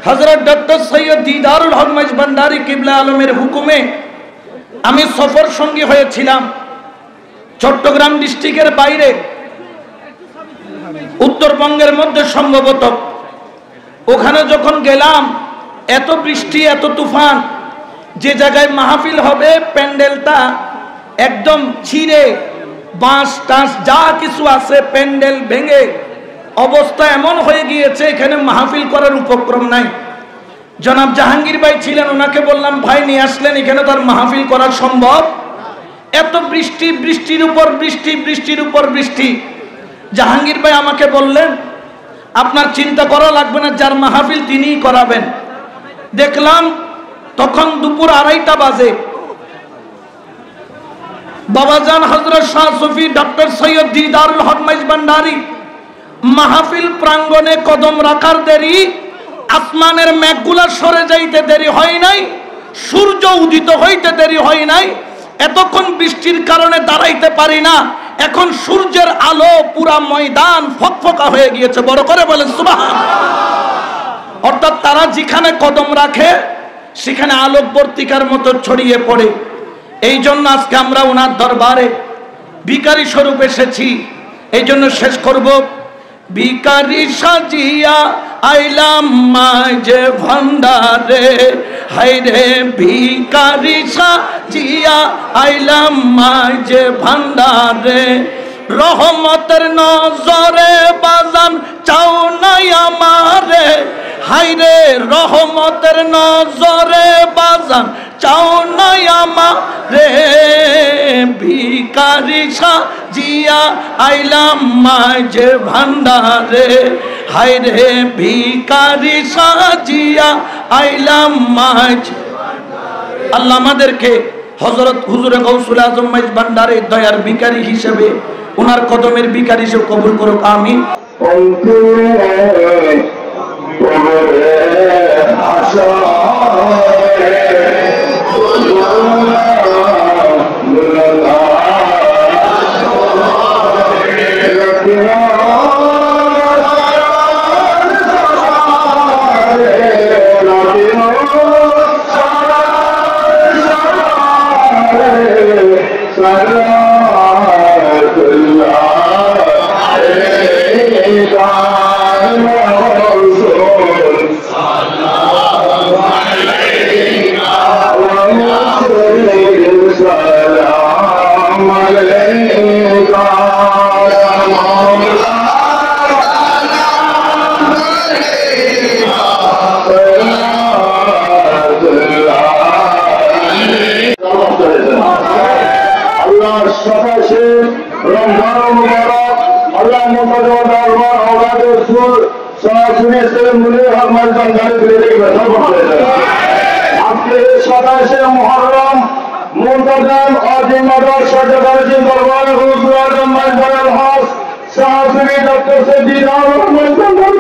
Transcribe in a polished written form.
হযরত doctor Syed Didarul হক মাইজভান্ডারী কিবলা আলমের হুকুমে আমি সফর সঙ্গী হয়েছিলাম চট্টগ্রাম ডিস্ট্রিক্টের বাইরে, উত্তরবঙ্গের মধ্যে সম্ভবত। ওখানে যখন গেলাম, এত বৃষ্টি, এত তুফান, যে জায়গায় মাহফিল হবে প্যান্ডেলটা একদম ছিঁড়ে, বাঁশ টাস যা কিছু আছে প্যান্ডেল ভেঙে অবস্থা এমন হয়ে গিয়েছে, এখানে মাহফিল করার উপক্রম নাই। জনাব জাহাঙ্গীর ভাই ছিলেন, ওনাকে বললাম ভাই নিয়ে আসলেন, এখানে তার মাহফিল করা সম্ভব? এত বৃষ্টি, বৃষ্টির উপর বৃষ্টি, বৃষ্টির উপর বৃষ্টি। জাহাঙ্গীর ভাই আমাকে বললেন আপনার চিন্তা করা লাগবে না, যার মাহফিল তিনিই করাবেন। দেখলাম তখন দুপুর 2:30 বাজে। বাবাজান হযরত শাহ সুফি ডক্টর সৈয়দ দিদারুল হক মাইজভান্ডারী মাহফিল প্রাঙ্গণে কদম রাখার দেরি, আসমানের মেঘগুলা সরে যাইতে দেরি হয় নাই, সূর্য উদিত হইতে দেরি হয় নাই। এতক্ষণ বৃষ্টির কারণে দাঁড়াইতে পারি না, এখন সূর্যের আলো পুরা ময়দান ফকফকা হয়ে গিয়েছে। বড় করে বলেন সুবহানাল্লাহ। অর্থাৎ তারা যেখানে কদম রাখে সেখানে আলোকবর্তিকার মতো ছড়িয়ে পড়ে। এই জন্য আজকে আমরা ওনার দরবারে ভিখারি স্বরূপ এসেছি। এই জন্য শেষ করব, ভিখারি সাজিয়া আইলাম মাঝে ভান্ডারে, হায়রে ভিখারি সাজিয়া আইলাম মাঝে ভান্ডারে, রহমতের নজরে বাজান চাও নাই আমারে, হায়রে রহমতের নজরে বাজান চাও নাই আমারে, ভিখারি সাজিয়া আইলাম মাঝে ভান্ডারে, হায়রে ভিখারি সাজিয়া আইলাম মাঝে। আল্লাহ আমাদেরকে হযরত হুজুরে গাউসুল আজম মাইজভান্ডারী দয়ার ভিখারি হিসেবে, ওনার কদমের ভিখারি হিসেবে কবুল করুক, আমিন। আজকে 27শে মুহররম মুনতাজাম আজিম মাদার সরকারি দরবারে হুজুর আজম মাইজভান্ডারী হক শাহ সুফি ডক্টর সৈয়দ দিদারুল হক মাইজভান্ডারী